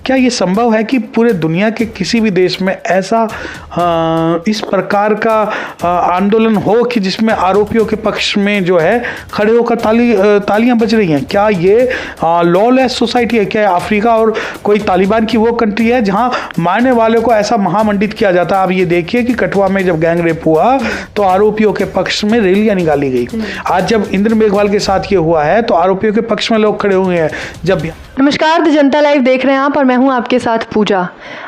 क्या ये संभव है कि पूरे दुनिया के किसी भी देश में ऐसा इस प्रकार का आंदोलन हो कि जिसमें आरोपियों के पक्ष में जो है खड़े होकर तालियां बज रही हैं? क्या ये लॉलेस सोसाइटी है? क्या अफ्रीका और कोई तालिबान की वो कंट्री है जहां मारने वालों को ऐसा महामंडित किया जाता है? आप ये देखिए कि कठुआ में जब गैंग रेप हुआ तो आरोपियों के पक्ष में रैलियां निकाली गई। आज जब इंद्र मेघवाल के साथ ये हुआ है तो आरोपियों के पक्ष में लोग खड़े हुए हैं। जब नमस्कार, द जनता लाइव देख रहे हैं आप और मैं हूं आपके साथ पूजा।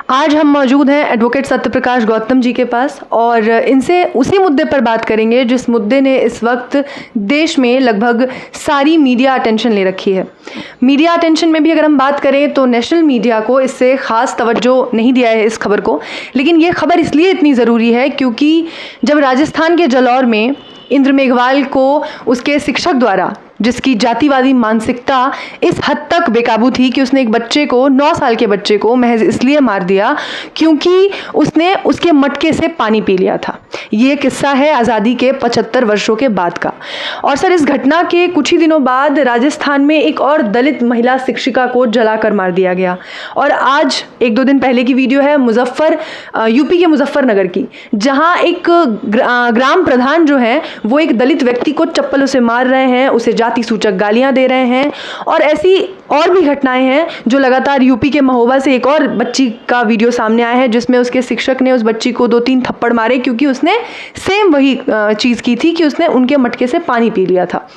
आज हम मौजूद हैं एडवोकेट सत्यप्रकाश गौतम जी के पास और इनसे उसी मुद्दे पर बात करेंगे जिस मुद्दे ने इस वक्त देश में लगभग सारी मीडिया अटेंशन ले रखी है। मीडिया अटेंशन में भी अगर हम बात करें तो नेशनल मीडिया को इससे खास तवज्जो नहीं दिया है इस खबर को, लेकिन ये खबर इसलिए इतनी ज़रूरी है क्योंकि जब राजस्थान के जालौर में इंद्र मेघवाल को उसके शिक्षक द्वारा, जिसकी जातिवादी मानसिकता इस हद तक बेकाबू थी कि उसने एक बच्चे को, 9 साल के बच्चे को महज इसलिए मार दिया क्योंकि उसने उसके मटके से पानी पी लिया था। ये किस्सा है आज़ादी के 75 वर्षों के बाद का। और सर, इस घटना के कुछ ही दिनों बाद राजस्थान में एक और दलित महिला शिक्षिका को जलाकर मार दिया गया। और आज 1-2 दिन पहले की वीडियो है यूपी के मुजफ्फरनगर की, जहाँ एक ग्राम प्रधान जो है वो एक दलित व्यक्ति को चप्पलों से मार रहे हैं, उसे जाति सूचक गालियां दे रहे हैं। और ऐसी और भी घटनाएं हैं जो लगातार यूपी के महोबा से एक और बच्ची का वीडियो सामने आया है जिसमें उसके शिक्षक ने उस बच्ची को 2-3 थप्पड़ मारे क्योंकि उसने सेम वही चीज़ की थी कि उसने उनके मटके से पानी पी लिया था।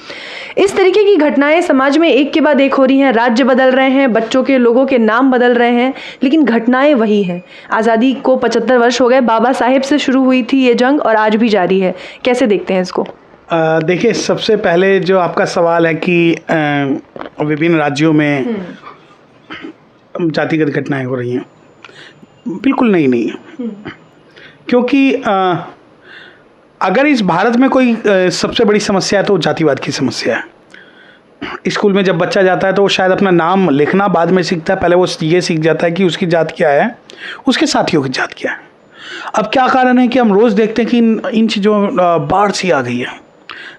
इस तरीके की घटनाएं समाज में एक के बाद एक हो रही हैं। राज्य बदल रहे हैं, बच्चों के लोगों के नाम बदल रहे हैं, लेकिन घटनाएं वही हैं। आज़ादी को 75 वर्ष हो गए, बाबा साहेब से शुरू हुई थी ये जंग और आज भी जारी है। कैसे देखते हैं इसको? देखिए, सबसे पहले जो आपका सवाल है कि विभिन्न राज्यों में जातिगत घटनाएं हो रही हैं, बिल्कुल नहीं है। क्योंकि अगर इस भारत में कोई सबसे बड़ी समस्या है तो जातिवाद की समस्या है। स्कूल में जब बच्चा जाता है तो वो शायद अपना नाम लिखना बाद में सीखता है, पहले वो ये सीख जाता है कि उसकी जात क्या है, उसके साथियों की जात क्या है। अब क्या कारण है कि हम रोज़ देखते हैं कि इन चीज़ों बाढ़ सी आ गई है।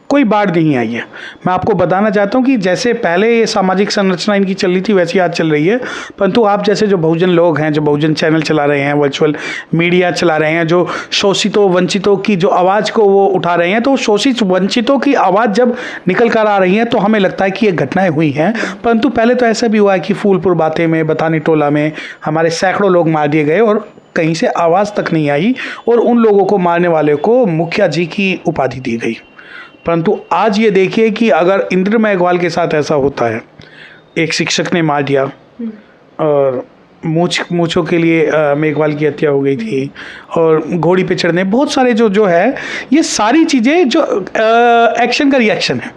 कोई बाढ़ नहीं आई है। मैं आपको बताना चाहता हूँ कि जैसे पहले ये सामाजिक संरचना इनकी चल रही थी वैसी आज चल रही है, परंतु आप जैसे जो बहुजन लोग हैं, जो बहुजन चैनल चला रहे हैं, वर्चुअल मीडिया चला रहे हैं, जो शोषितों वंचितों की जो आवाज़ को वो उठा रहे हैं, तो शोषित वंचितों की आवाज़ जब निकल कर आ रही है तो हमें लगता है कि ये घटनाएं हुई हैं। परंतु पहले तो ऐसा भी हुआ है कि फूलपुर बातें में, बतानी टोला में हमारे सैकड़ों लोग मार दिए गए और कहीं से आवाज़ तक नहीं आई और उन लोगों को, मारने वाले को मुखिया जी की उपाधि दी गई। परंतु आज ये देखिए कि अगर इंद्र मेघवाल के साथ ऐसा होता है, एक शिक्षक ने मार दिया और मूंछों के लिए मेघवाल की हत्या हो गई थी और घोड़ी पे चढ़ने, बहुत सारे जो है, ये सारी चीज़ें जो एक्शन का रिएक्शन है।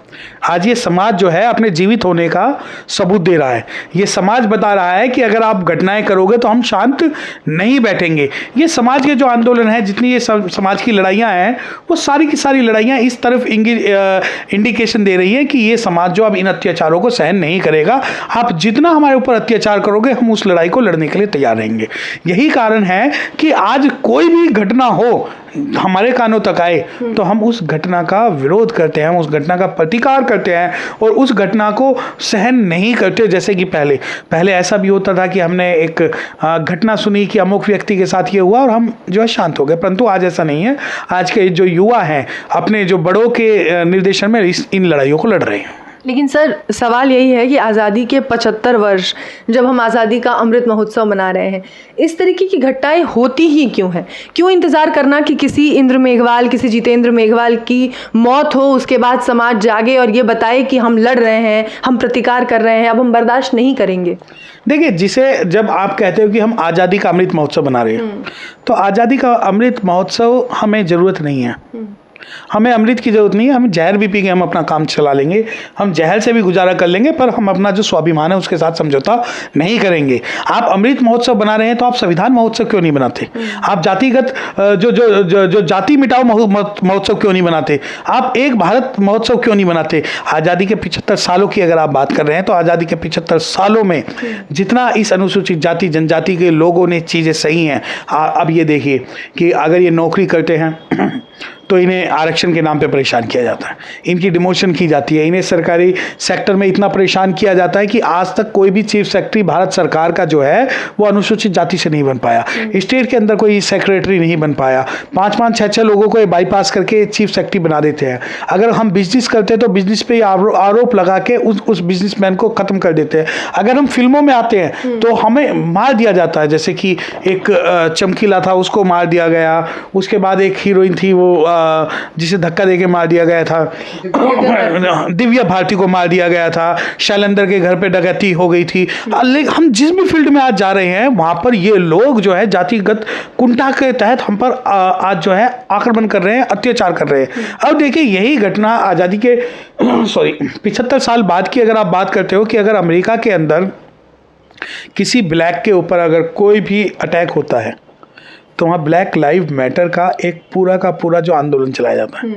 आज ये समाज जो है अपने जीवित होने का सबूत दे रहा है। ये समाज बता रहा है कि अगर आप घटनाएं करोगे तो हम शांत नहीं बैठेंगे। ये समाज के जो आंदोलन है, जितनी ये समाज की लड़ाइयाँ हैं, वो सारी की सारी लड़ाइयाँ इस तरफ इंडिकेशन दे रही है कि ये समाज जो अब इन अत्याचारों को सहन नहीं करेगा। आप जितना हमारे ऊपर अत्याचार करोगे हम उस लड़ाई को लड़ने के लिए तैयार रहेंगे। यही कारण है कि आज कोई भी घटना हो हमारे कानों तक आए तो हम उस घटना का विरोध करते हैं, हम उस घटना का प्रतिकार करते हैं और उस घटना को सहन नहीं करते। जैसे कि पहले ऐसा भी होता था कि हमने एक घटना सुनी कि अमुक व्यक्ति के साथ ये हुआ और हम जो है शांत हो गए, परंतु आज ऐसा नहीं है। आज के जो युवा हैं अपने जो बड़ों के निर्देशन में इन लड़ाइयों को लड़ रहे हैं। लेकिन सर, सवाल यही है कि आज़ादी के 75 वर्ष, जब हम आज़ादी का अमृत महोत्सव मना रहे हैं, इस तरीके की घटनाएं होती ही क्यों हैं? क्यों इंतज़ार करना कि किसी इंद्र मेघवाल, किसी जितेंद्र मेघवाल की मौत हो, उसके बाद समाज जागे और ये बताए कि हम लड़ रहे हैं, हम प्रतिकार कर रहे हैं, अब हम बर्दाश्त नहीं करेंगे? देखिए, जिसे जब आप कहते हो कि हम आज़ादी का अमृत महोत्सव बना रहे हैं, तो आज़ादी का अमृत महोत्सव हमें ज़रूरत नहीं है। हमें अमृत की जरूरत नहीं है। हम जहर भी पी के हम अपना काम चला लेंगे, हम जहर से भी गुजारा कर लेंगे, पर हम अपना जो स्वाभिमान है उसके साथ समझौता नहीं करेंगे। आप अमृत महोत्सव बना रहे हैं तो आप संविधान महोत्सव क्यों नहीं बनाते? आप जातिगत जो जाति मिटाओ महोत्सव क्यों नहीं बनाते? आप एक भारत महोत्सव क्यों नहीं बनाते? आज़ादी के 75 सालों की अगर आप बात कर रहे हैं तो आज़ादी के 75 सालों में जितना इस अनुसूचित जाति जनजाति के लोगों ने चीज़ें सही हैं। अब ये देखिए कि अगर ये नौकरी करते हैं तो इन्हें आरक्षण के नाम पे परेशान किया जाता है, इनकी डिमोशन की जाती है, इन्हें सरकारी सेक्टर में इतना परेशान किया जाता है कि आज तक कोई भी चीफ सेक्रेटरी भारत सरकार का जो है वो अनुसूचित जाति से नहीं बन पाया, स्टेट के अंदर कोई सेक्रेटरी नहीं बन पाया। 5-5, 6-6 लोगों को ये बाईपास करके चीफ सेक्रेटरी बना देते हैं। अगर हम बिजनेस करते हैं तो बिजनेस पे आरोप लगा के उस बिजनेसमैन को खत्म कर देते हैं। अगर हम फिल्मों में आते हैं तो हमें मार दिया जाता है, जैसे कि एक चमकीला था उसको मार दिया गया, उसके बाद एक हीरोइन थी वो जिसे धक्का देके मार दिया गया था, दिव्या भारती को मार दिया गया था, शैलेंद्र के घर पे डकैती हो गई थी। हम जिस भी फील्ड में आज जा रहे हैं वहां पर ये लोग जो है जातिगत कुंठा के तहत हम पर आज जो है आक्रमण कर रहे हैं, अत्याचार कर रहे हैं। अब देखिए यही घटना आज़ादी के 75 साल बाद की अगर आप बात करते हो कि अगर अमेरिका के अंदर किसी ब्लैक के ऊपर अगर कोई भी अटैक होता है तो वहाँ ब्लैक लाइव मैटर का एक पूरा का पूरा जो आंदोलन चलाया जाता है,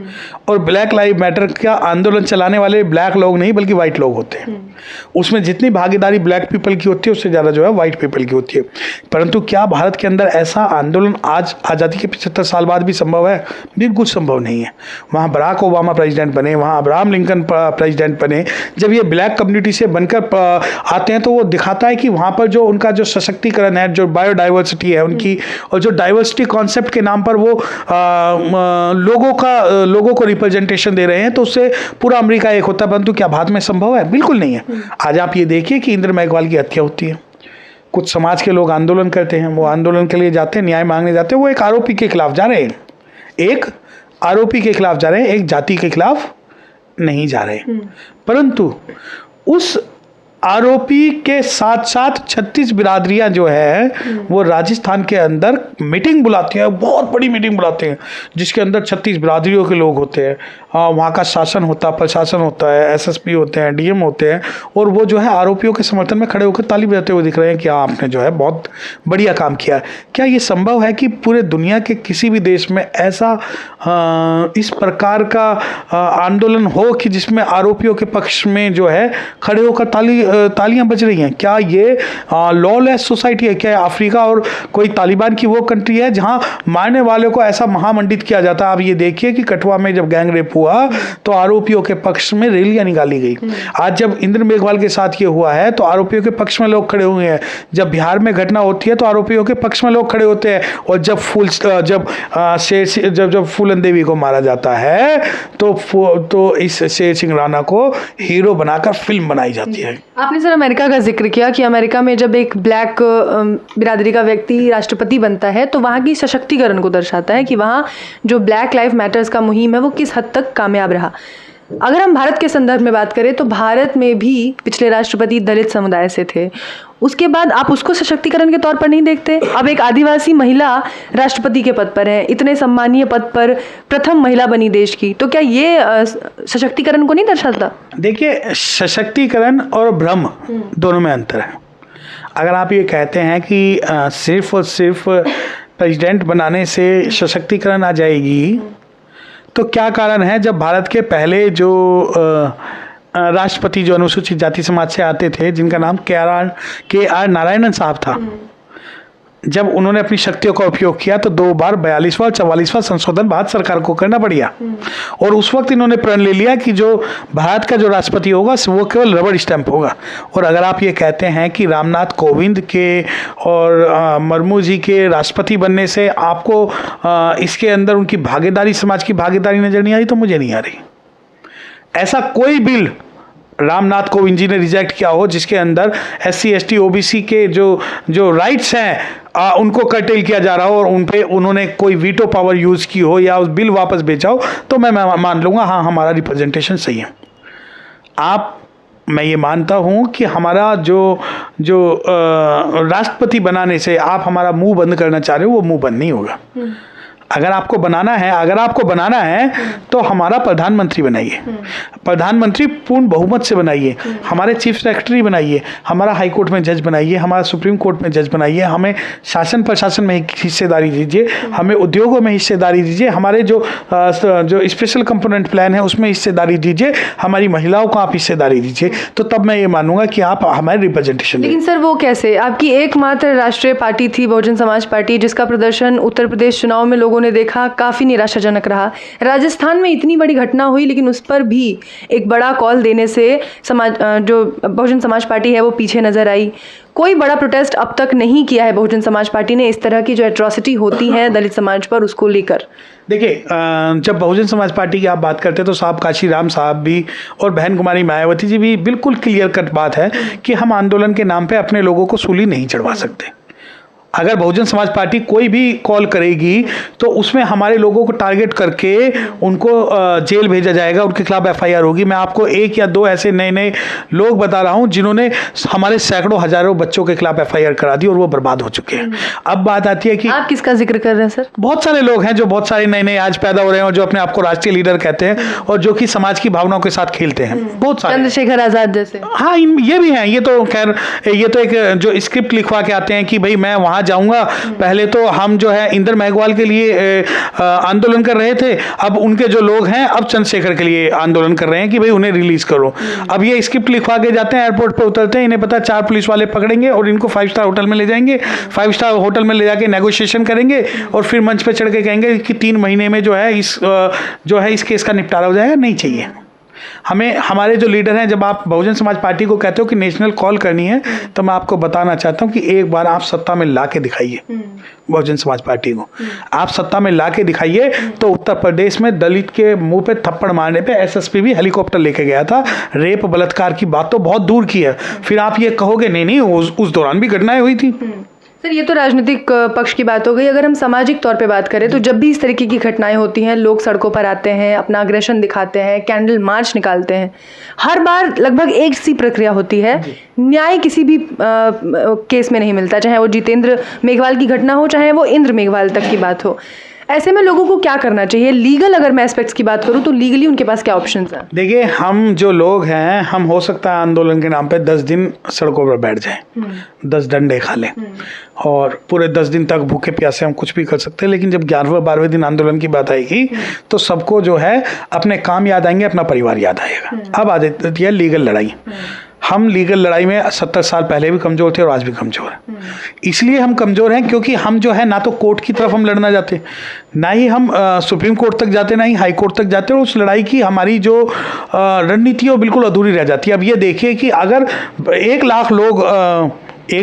और ब्लैक लाइव मैटर का आंदोलन चलाने वाले ब्लैक लोग नहीं बल्कि वाइट लोग होते हैं। उसमें जितनी भागीदारी ब्लैक पीपल की होती है उससे ज़्यादा जो है वाइट पीपल की होती है। परंतु क्या भारत के अंदर ऐसा आंदोलन आज आज़ादी के 75 साल बाद भी संभव है? बिल्कुल संभव नहीं है। वहाँ बराक ओबामा प्रेसिडेंट बने, वहाँ अब्राहम लिंकन प्रेसिडेंट बने, जब ये ब्लैक कम्युनिटी से बनकर आते हैं तो वो दिखाता है कि वहाँ पर जो उनका जो सशक्तिकरण है, जो बायोडाइवर्सिटी है उनकी, और जो डाइवर्सिटी कॉन्सेप्ट के नाम पर वो लोगों को रिप्रेजेंटेशन दे रहे हैं, तो उससे पूरा अमेरिका एक होता है। परंतु क्या भारत में संभव है? बिल्कुल नहीं है। आज आप ये देखिए कि इंद्र मेघवाल की हत्या होती है, कुछ समाज के लोग आंदोलन करते हैं, वो आंदोलन के लिए जाते हैं, न्याय मांगने जाते हैं, वो एक आरोपी के खिलाफ जा रहे हैं, एक आरोपी के खिलाफ जा रहे हैं, एक जाति के खिलाफ नहीं जा रहे। परंतु उस आरोपी के साथ साथ 36 बिरादरियां जो है वो राजस्थान के अंदर मीटिंग बुलाती हैं, बहुत बड़ी मीटिंग बुलाते हैं जिसके अंदर 36 बिरादरियों के लोग होते हैं। वहाँ का शासन होता है, प्रशासन होता है, एसएसपी होते हैं, डीएम होते हैं, और वो जो है आरोपियों के समर्थन में खड़े होकर ताली बजाते हुए दिख रहे हैं कि हाँ आपने जो है बहुत बढ़िया काम किया। क्या ये संभव है कि पूरे दुनिया के किसी भी देश में ऐसा इस प्रकार का आंदोलन हो कि जिसमें आरोपियों के पक्ष में जो है खड़े होकर तालियां बज रही हैं? क्या ये लॉलेस सोसाइटी है? क्या अफ्रीका और कोई तालिबान की वो कंट्री है जहां मारने वाले को ऐसा महामंडित किया जाता है? आप ये देखिए कि कठुआ में जब गैंग रेप हुआ तो आरोपियों के पक्ष में रैलियां निकाली गई। आज जब इंद्र मेघवाल के साथ ये हुआ है तो आरोपियों के पक्ष में लोग खड़े हुए हैं। जब बिहार में घटना होती है तो आरोपियों के पक्ष में लोग खड़े होते हैं। और जब फूलन देवी को मारा जाता है तो इस शेर सिंह राणा को हीरो बनाकर फिल्म बनाई जाती है। आपने सर अमेरिका का जिक्र किया कि अमेरिका में जब एक ब्लैक बिरादरी का व्यक्ति राष्ट्रपति बनता है तो वहाँ की सशक्तिकरण को दर्शाता है कि वहाँ जो ब्लैक लाइफ मैटर्स का मुहिम है वो किस हद तक कामयाब रहा। अगर हम भारत के संदर्भ में बात करें तो भारत में भी पिछले राष्ट्रपति दलित समुदाय से थे, उसके बाद आप उसको सशक्तिकरण के तौर पर नहीं देखते? अब एक आदिवासी महिला राष्ट्रपति के पद पर है, इतने सम्मानीय पद पर प्रथम महिला बनी देश की, तो क्या ये सशक्तिकरण को नहीं दर्शाता? देखिए, सशक्तिकरण और भ्रम दोनों में अंतर है। अगर आप ये कहते हैं कि सिर्फ और सिर्फ प्रेसिडेंट बनाने से सशक्तिकरण आ जाएगी, तो क्या कारण है जब भारत के पहले जो राष्ट्रपति जो अनुसूचित जाति समाज से आते थे, जिनका नाम के आर नारायणन साहब था, जब उन्होंने अपनी शक्तियों का उपयोग किया तो 2 बार 42वां और 44वां संशोधन भारत सरकार को करना पड़ा। और उस वक्त इन्होंने प्रण ले लिया कि जो भारत का जो राष्ट्रपति होगा वो केवल रबड़ स्टैंप होगा। और अगर आप ये कहते हैं कि रामनाथ कोविंद के और मुर्मू जी के राष्ट्रपति बनने से आपको इसके अंदर उनकी भागीदारी, समाज की भागीदारी नजर नहीं आ रही, तो मुझे नहीं आ रही। ऐसा कोई बिल रामनाथ कोविंद जी ने रिजेक्ट किया हो जिसके अंदर SC ST OBC के जो राइट्स हैं उनको कर्टेल किया जा रहा हो और उन पे उन्होंने कोई वीटो पावर यूज़ की हो या उस बिल वापस भेजा हो, तो मैं मान लूँगा हाँ हमारा रिप्रेजेंटेशन सही है। मैं ये मानता हूँ कि हमारा जो राष्ट्रपति बनाने से आप हमारा मुंह बंद करना चाह रहे हो, वो मुंह बंद नहीं होगा। अगर आपको बनाना है तो हमारा प्रधानमंत्री बनाइए, प्रधानमंत्री पूर्ण बहुमत से बनाइए, हमारे चीफ सेक्रेटरी बनाइए, हमारा हाई कोर्ट में जज बनाइए, हमारा सुप्रीम कोर्ट में जज बनाइए, हमें शासन प्रशासन में हिस्सेदारी दीजिए, हमें उद्योगों में हिस्सेदारी दीजिए, हमारे जो स्पेशल कंपोनेंट प्लान है उसमें हिस्सेदारी दीजिए, हमारी महिलाओं को आप हिस्सेदारी दीजिए, तो तब मैं ये मानूंगा कि आप हमारे रिप्रेजेंटेशन। लेकिन सर वो कैसे? आपकी एकमात्र राष्ट्रीय पार्टी थी बहुजन समाज पार्टी, जिसका प्रदर्शन उत्तर प्रदेश चुनाव में लोगों लोगों ने देखा काफ़ी निराशाजनक रहा। राजस्थान में इतनी बड़ी घटना हुई लेकिन उस पर भी एक बड़ा कॉल देने से जो बहुजन समाज पार्टी है वो पीछे नज़र आई। कोई बड़ा प्रोटेस्ट अब तक नहीं किया है बहुजन समाज पार्टी ने इस तरह की जो एट्रॉसिटी होती है दलित समाज पर उसको लेकर। देखिए, जब बहुजन समाज पार्टी की आप बात करते हैं तो साहब काशीराम साहब भी और बहन कुमारी मायावती जी भी बिल्कुल क्लियर कट बात है कि हम आंदोलन के नाम पे अपने लोगों को सूली नहीं चढ़वा सकते। अगर बहुजन समाज पार्टी कोई भी कॉल करेगी तो उसमें हमारे लोगों को टारगेट करके उनको जेल भेजा जाएगा, उनके खिलाफ एफआईआर होगी। मैं आपको एक या दो ऐसे नए नए लोग बता रहा हूं जिन्होंने हमारे सैकड़ों हजारों बच्चों के खिलाफ एफआईआर करा दी और वो बर्बाद हो चुके हैं। अब बात आती है कि आप किसका जिक्र कर रहे हैं सर? बहुत सारे लोग हैं जो बहुत सारे नए नए आज पैदा हो रहे हैं और जो अपने आप को राष्ट्रीय लीडर कहते हैं और जो कि समाज की भावनाओं के साथ खेलते हैं। बहुत सारे, चंद्रशेखर आजाद जैसे। हाँ, ये भी हैं। ये तो खैर ये तो एक जो स्क्रिप्ट लिखवा के आते हैं कि भाई मैं वहां जाऊंगा, पहले तो हम जो है इंदर मेघवाल के लिए आंदोलन कर रहे थे, अब उनके जो लोग हैं अब चंद्रशेखर के लिए आंदोलन कर रहे हैं कि भाई उन्हें रिलीज करो। अब ये स्क्रिप्ट लिखवा के जाते हैं, एयरपोर्ट पे उतरते हैं, इन्हें पता 4 पुलिस वाले पकड़ेंगे और इनको 5 स्टार होटल में ले जाएंगे, 5 स्टार होटल में ले जाके नेगोशिएशन करेंगे और फिर मंच पे चढ़ के कहेंगे कि 3 महीने में जो है इस केस का निपटारा हो जाएगा। नहीं चाहिए हमें। हमारे जो लीडर हैं, जब आप बहुजन समाज पार्टी को कहते हो कि नेशनल कॉल करनी है, तो मैं आपको बताना चाहता हूं कि एक बार आप सत्ता में ला के दिखाइए बहुजन समाज पार्टी को। आप सत्ता में ला के दिखाइए तो उत्तर प्रदेश में दलित के मुंह पे थप्पड़ मारने पे एसएसपी भी हेलीकॉप्टर लेके गया था। रेप बलात्कार की बात तो बहुत दूर की है, फिर आप ये कहोगे नहीं उस दौरान भी घटनाएं हुई थी। सर, ये तो राजनीतिक पक्ष की बात हो गई। अगर हम सामाजिक तौर पे बात करें तो जब भी इस तरीके की घटनाएं होती हैं, लोग सड़कों पर आते हैं, अपना अग्रेशन दिखाते हैं, कैंडल मार्च निकालते हैं, हर बार लगभग एक सी प्रक्रिया होती है। न्याय किसी भी केस में नहीं मिलता, चाहे वो जितेंद्र मेघवाल की घटना हो, चाहे वो इंद्र मेघवाल तक की बात हो। ऐसे में लोगों को क्या करना चाहिए? लीगल अगर मैं एस्पेक्ट्स की बात करूं तो लीगली उनके पास क्या ऑप्शंस हैं? देखिए, हम जो लोग हैं, हम हो सकता है आंदोलन के नाम पे 10 दिन सड़कों पर बैठ जाएं, 10 डंडे खा लें और पूरे 10 दिन तक भूखे प्यासे हम कुछ भी कर सकते हैं। लेकिन जब 11वें 12वें दिन आंदोलन की बात आएगी तो सबको जो है अपने काम याद आएंगे, अपना परिवार याद आएगा। अब आ जाती है लीगल लड़ाई। हम लीगल लड़ाई में 70 साल पहले भी कमज़ोर थे और आज भी कमज़ोर हैं। इसलिए हम कमज़ोर हैं क्योंकि हम जो है ना तो कोर्ट की तरफ हम लड़ना जाते, ना ही हम सुप्रीम कोर्ट तक जाते, ना ही हाई कोर्ट तक जाते, और उस लड़ाई की हमारी जो रणनीति है वो बिल्कुल अधूरी रह जाती है। अब ये देखिए कि अगर 1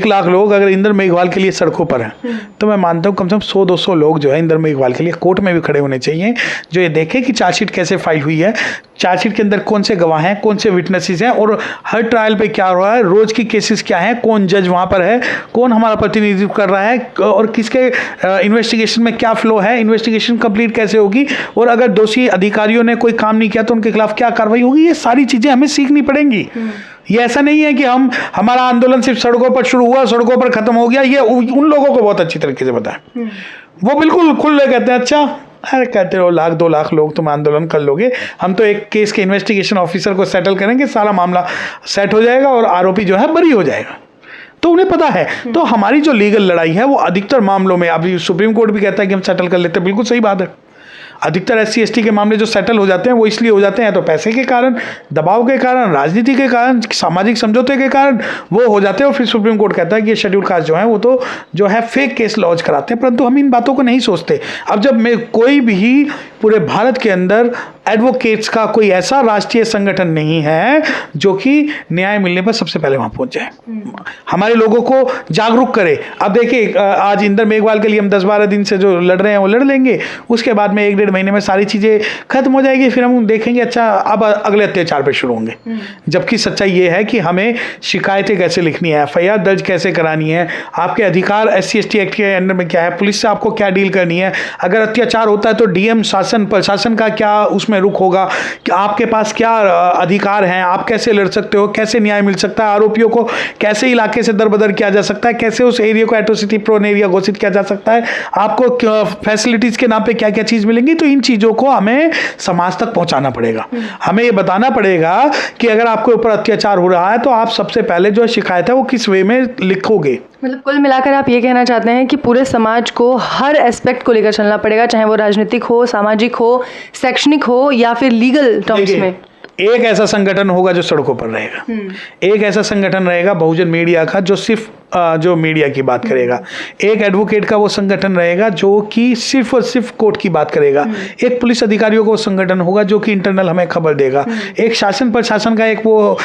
लाख लोग अगर इंदर मेघवाल के लिए सड़कों पर हैं, तो मैं मानता हूँ कम से कम 100-200 लोग जो है इंदर मेघवाल के लिए कोर्ट में भी खड़े होने चाहिए, जो ये देखें कि चार्जशीट कैसे फाइल हुई है, चार्जशीट के अंदर कौन से गवाह हैं, कौन से विटनेसेस हैं और हर ट्रायल पे क्या हो रहा है, रोज की केसेस क्या हैं, कौन जज वहाँ पर है, कौन हमारा प्रतिनिधित्व कर रहा है और किसके इन्वेस्टिगेशन में क्या फ्लो है, इन्वेस्टिगेशन कंप्लीट कैसे होगी, और अगर दोषी अधिकारियों ने कोई काम नहीं किया तो उनके खिलाफ क्या कार्रवाई होगी। ये सारी चीज़ें हमें सीखनी पड़ेंगी। ये ऐसा नहीं है कि हमारा आंदोलन सिर्फ सड़कों पर शुरू हुआ, सड़कों पर खत्म हो गया। ये उन लोगों को बहुत अच्छी तरीके से पता है, वो बिल्कुल खुले कहते हैं अच्छा अरे कहते रहो 1-2 लाख लोग तुम आंदोलन कर लोगे, हम तो एक केस के इन्वेस्टिगेशन ऑफिसर को सेटल करेंगे, सारा मामला सेट हो जाएगा और आरोपी जो है बरी हो जाएगा। तो उन्हें पता है। तो हमारी जो लीगल लड़ाई है वो अधिकतर मामलों में, अभी सुप्रीम कोर्ट भी कहता है कि हम सेटल कर लेते हैं, बिल्कुल सही बात है। अधिकतर SC/ST के मामले जो सेटल हो जाते हैं वो इसलिए हो जाते हैं तो पैसे के कारण, दबाव के कारण, राजनीति के कारण, सामाजिक समझौते के कारण वो हो जाते हैं, और फिर सुप्रीम कोर्ट कहता है कि ये शेड्यूल कास्ट जो है वो तो जो है फेक केस लॉन्च कराते हैं। परंतु हम इन बातों को नहीं सोचते। अब जब कोई भी पूरे भारत के अंदर एडवोकेट्स का कोई ऐसा राष्ट्रीय संगठन नहीं है जो कि न्याय मिलने पर सबसे पहले वहां पहुंच जाए, हमारे लोगों को जागरूक करे। अब देखिए, आज इंदर मेघवाल के लिए हम 10-12 दिन से जो लड़ रहे हैं वो लड़ लेंगे, उसके बाद में 1-1.5 महीने में सारी चीजें खत्म हो जाएगी, फिर हम देखेंगे अच्छा अब अगले अत्याचार पे शुरू होंगे। जबकि सच्चाई ये है कि हमें शिकायतें कैसे लिखनी है, FIR दर्ज कैसे करानी है, आपके अधिकार SC/ST एक्ट के अंडर में क्या है, पुलिस से आपको क्या डील करनी है, अगर अत्याचार होता है तो DM प्रशासन का क्या उसमें रुख होगा, कि आपके पास क्या अधिकार हैं, आप कैसे लड़ सकते हो, कैसे न्याय मिल सकता है, आरोपियों को कैसे इलाके से दरबदर किया जा सकता है, कैसे उस एरिया को एट्रोसिटी प्रोन एरिया घोषित किया जा सकता है, आपको फैसिलिटीज के नाम पे क्या क्या चीज मिलेंगी। तो इन चीजों को हमें समाज तक पहुंचाना पड़ेगा। हमें ये बताना पड़ेगा कि अगर आपके ऊपर अत्याचार हो रहा है तो आप सबसे पहले जो शिकायत है वो किस वे में लिखोगे। मतलब कुल मिलाकर आप ये कहना चाहते हैं कि पूरे समाज को हर एस्पेक्ट को लेकर चलना पड़ेगा, चाहे वो राजनीतिक हो, सामाजिक हो, शैक्षणिक हो या फिर लीगल टर्म्स में। एक ऐसा संगठन होगा जो सड़कों पर रहेगा, एक ऐसा संगठन रहेगा बहुजन मीडिया का जो सिर्फ जो मीडिया की बात करेगा, एक एडवोकेट का वो संगठन रहेगा जो कि सिर्फ और सिर्फ कोर्ट की बात करेगा, एक पुलिस अधिकारियों का वो संगठन होगा जो कि इंटरनल हमें खबर देगा, एक शासन प्रशासन का एक वो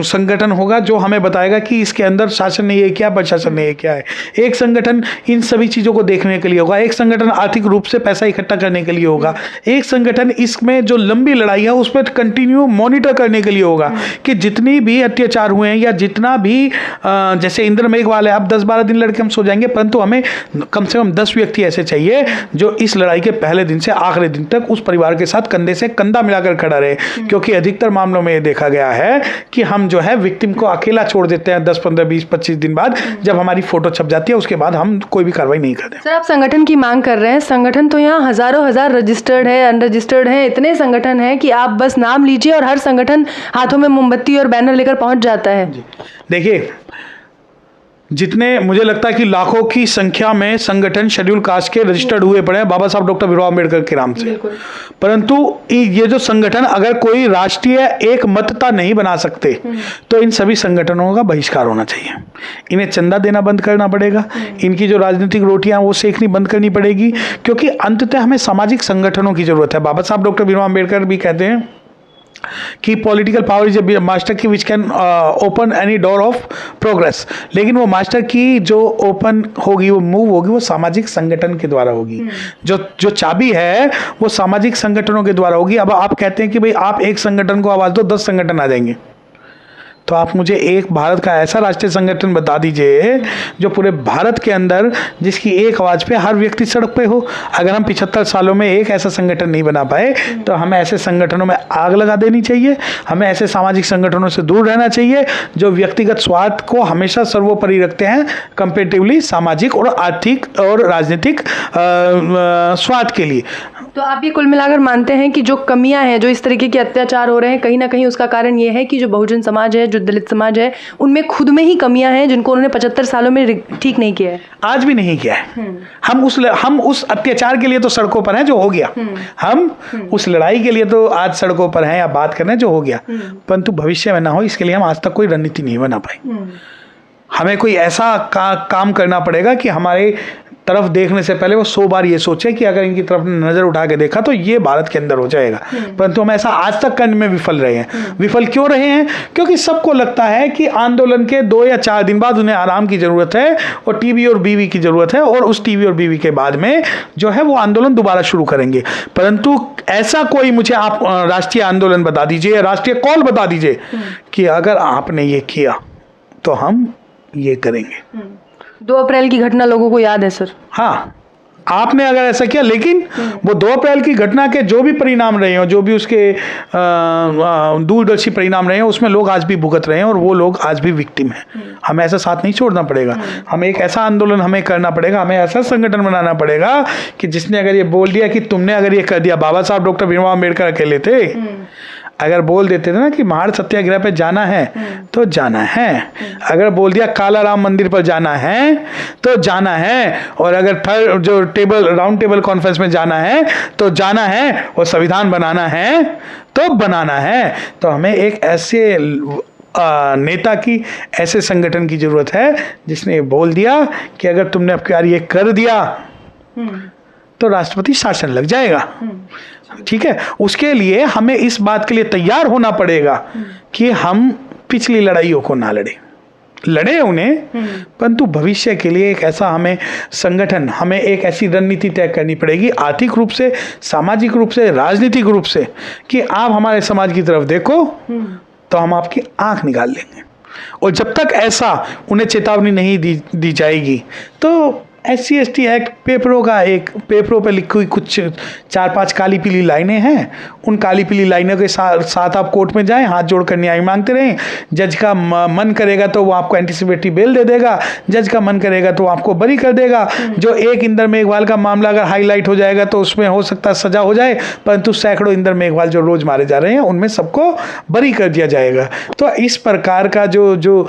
संगठन होगा जो हमें बताएगा कि इसके अंदर शासन ने ये किया, प्रशासन ने ये किया है, एक संगठन इन सभी चीज़ों को देखने के लिए होगा, एक संगठन आर्थिक रूप से पैसा इकट्ठा करने के लिए होगा, एक संगठन इसमें जो लंबी लड़ाई है उस पर कंटिन्यू मॉनिटर करने के लिए होगा कि जितनी भी अत्याचार हुए हैं या जितना भी जैसे इंद्र मेघ वाले आप 10-12 दिन लड़के हम सो जाएंगे, परंतु हमें कम से कम 10 व्यक्ति ऐसे चाहिए जो इस लड़ाई के पहले दिन से आखिरी दिन तक उस परिवार के साथ कंधे से कंधा मिलाकर खड़ा रहे, क्योंकि अधिकतर मामलों में ये देखा गया है कि हम जो है विक्टिम को अकेला छोड़ देते हैं 10, 15, 20, 25 दिन बाद, जब हमारी फोटो छप जाती है उसके बाद हम कोई भी कार्रवाई नहीं करते। सर, आप संगठन की मांग कर रहे हैं, संगठन तो यहाँ हजारों हजार रजिस्टर्ड है, अनरजिस्टर्ड है, इतने संगठन है कि आप बस नाम लीजिए और हर संगठन हाथों में मोमबत्ती और बैनर लेकर पहुंच जाता है। देखिए, जितने मुझे लगता है कि लाखों की संख्या में संगठन शेड्यूल कास्ट के रजिस्टर्ड हुए पड़े हैं बाबा साहब डॉक्टर भीमराव अम्बेडकर के नाम से, परंतु ये जो संगठन अगर कोई राष्ट्रीय एक मतता नहीं बना सकते तो इन सभी संगठनों का बहिष्कार होना चाहिए, इन्हें चंदा देना बंद करना पड़ेगा, इनकी जो राजनीतिक रोटियां वो सेकनी बंद करनी पड़ेगी, क्योंकि अंततः हमें सामाजिक संगठनों की जरूरत है। बाबा साहब डॉक्टर भीमराव अम्बेडकर भी कहते हैं कि political power is a master key which can open any door of progress, लेकिन वो मास्टर की जो ओपन होगी, वो मूव होगी, वो सामाजिक संगठन के द्वारा होगी। जो चाबी है वो सामाजिक संगठनों के द्वारा होगी। अब आप कहते हैं कि भाई आप एक संगठन को आवाज दो 10 संगठन आ जाएंगे, तो आप मुझे एक भारत का ऐसा राष्ट्रीय संगठन बता दीजिए जो पूरे भारत के अंदर जिसकी एक आवाज़ पे हर व्यक्ति सड़क पे हो। अगर हम 75 सालों में एक ऐसा संगठन नहीं बना पाए तो हमें ऐसे संगठनों में आग लगा देनी चाहिए, हमें ऐसे सामाजिक संगठनों से दूर रहना चाहिए जो व्यक्तिगत स्वार्थ को हमेशा सर्वोपरि रखते हैं कंपेरेटिवली सामाजिक और आर्थिक और राजनीतिक स्वार्थ के लिए। तो आप ये कुल मिलाकर मानते हैं कि जो कमियां हैं, जो इस तरीके के अत्याचार हो रहे हैं, कहीं ना कहीं उसका कारण ये है कि जो बहुजन समाज है, जो दलित समाज है, उनमें खुद में ही कमियां हैं जिनको उन्होंने 75 सालों में ठीक नहीं किया है, आज भी नहीं किया है। हम उस अत्याचार के लिए तो सड़कों पर हैं जो हो गया, हम उस लड़ाई के लिए तो आज सड़कों पर हैं या बात कर रहे हैं जो हो गया, परंतु भविष्य में ना हो इसके लिए हम आज तक कोई रणनीति नहीं बना पाई। हमें कोई ऐसा काम करना पड़ेगा कि हमारे तरफ देखने से पहले वो 100 बार ये सोचे कि अगर इनकी तरफ नजर उठा के देखा तो ये भारत के अंदर हो जाएगा, परंतु हम ऐसा आज तक करने में विफल रहे हैं। विफल क्यों रहे हैं? क्योंकि सबको लगता है कि आंदोलन के 2 या 4 दिन बाद उन्हें आराम की जरूरत है और टीवी और बीवी की जरूरत है, और उस टीवी और बीवी के बाद में जो है वो आंदोलन दोबारा शुरू करेंगे। परंतु ऐसा कोई मुझे आप राष्ट्रीय आंदोलन बता दीजिए, राष्ट्रीय कॉल बता दीजिए कि अगर आपने ये किया तो हम ये करेंगे। 2 अप्रैल की घटना लोगों को याद है सर। हाँ, आपने अगर ऐसा किया, लेकिन वो 2 अप्रैल की घटना के जो भी परिणाम रहे हो, जो भी उसके दूरदर्शी परिणाम रहे हैं, उसमें लोग आज भी भुगत रहे हैं और वो लोग आज भी विक्टिम हैं। हमें ऐसा साथ नहीं छोड़ना पड़ेगा, हमें एक ऐसा आंदोलन हमें करना पड़ेगा, हमें ऐसा संगठन बनाना पड़ेगा कि जिसने अगर ये बोल दिया कि तुमने अगर ये कर दिया, बाबा साहब डॉक्टर भीमराव अम्बेडकर अकेले थे, अगर बोल देते थे ना कि महाड़ सत्याग्रह पे जाना है तो जाना है, अगर बोल दिया काला राम मंदिर पर जाना है तो जाना है, और अगर जो राउंड टेबल कॉन्फ्रेंस में जाना है तो जाना है, और संविधान बनाना है तो बनाना है, तो हमें एक ऐसे नेता की, ऐसे संगठन की जरूरत है जिसने बोल दिया कि अगर तुमने अब यार ये कर दिया तो राष्ट्रपति शासन लग जाएगा। ठीक है, उसके लिए हमें इस बात के लिए तैयार होना पड़ेगा कि हम पिछली लड़ाइयों को ना लड़े उन्हें, परंतु भविष्य के लिए एक ऐसा हमें संगठन, हमें एक ऐसी रणनीति तय करनी पड़ेगी, आर्थिक रूप से, सामाजिक रूप से, राजनीतिक रूप से, कि आप हमारे समाज की तरफ देखो तो हम आपकी आंख निकाल लेंगे। और जब तक ऐसा उन्हें चेतावनी नहीं दी जाएगी तो SC/ST एक्ट पेपरों पर लिखी हुई कुछ 4-5 काली पीली लाइनें हैं, उन काली पीली लाइनों के साथ आप कोर्ट में जाएं, हाथ जोड़कर न्याय मांगते रहें। जज का मन करेगा तो वो आपको एंटीसिपेटरी बेल दे देगा, जज का मन करेगा तो आपको बरी कर देगा। जो एक इंदर मेघवाल का मामला अगर हाईलाइट हो जाएगा तो उसमें हो सकता है सजा हो जाए, परंतु सैकड़ों इंदर मेघवाल जो रोज मारे जा रहे हैं उनमें सबको बरी कर दिया जाएगा। तो इस प्रकार का जो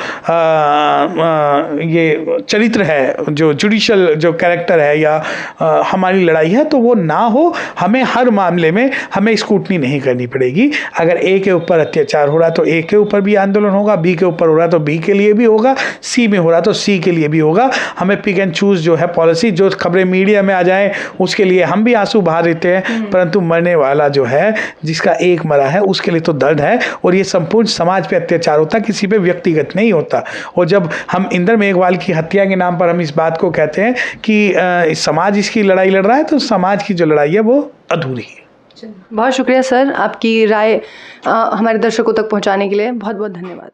ये चरित्र है, जो जुडिशियल पॉलिटिकल जो कैरेक्टर है या हमारी लड़ाई है, तो वो ना हो। हमें हर मामले में हमें स्कूटनी नहीं करनी पड़ेगी। अगर ए के ऊपर अत्याचार हो रहा है तो ए के ऊपर भी आंदोलन होगा, बी के ऊपर हो रहा है तो बी के लिए भी होगा, सी में हो रहा है तो सी के लिए भी होगा। हमें पिक एंड चूज जो है पॉलिसी, जो खबरें मीडिया में आ जाए उसके लिए हम भी आंसू बहा देते हैं, परंतु मरने वाला जो है, जिसका एक मरा है, उसके लिए तो दर्द है। और ये संपूर्ण समाज पे अत्याचार होता, किसी पे व्यक्तिगत नहीं होता। और जब हम इंदर मेघवाल की हत्या के नाम पर हम इस बात को कहते हैं कि समाज इसकी लड़ाई लड़ रहा है, तो समाज की जो लड़ाई है वो अधूरी है। बहुत शुक्रिया सर, आपकी राय हमारे दर्शकों तक पहुंचाने के लिए बहुत बहुत धन्यवाद।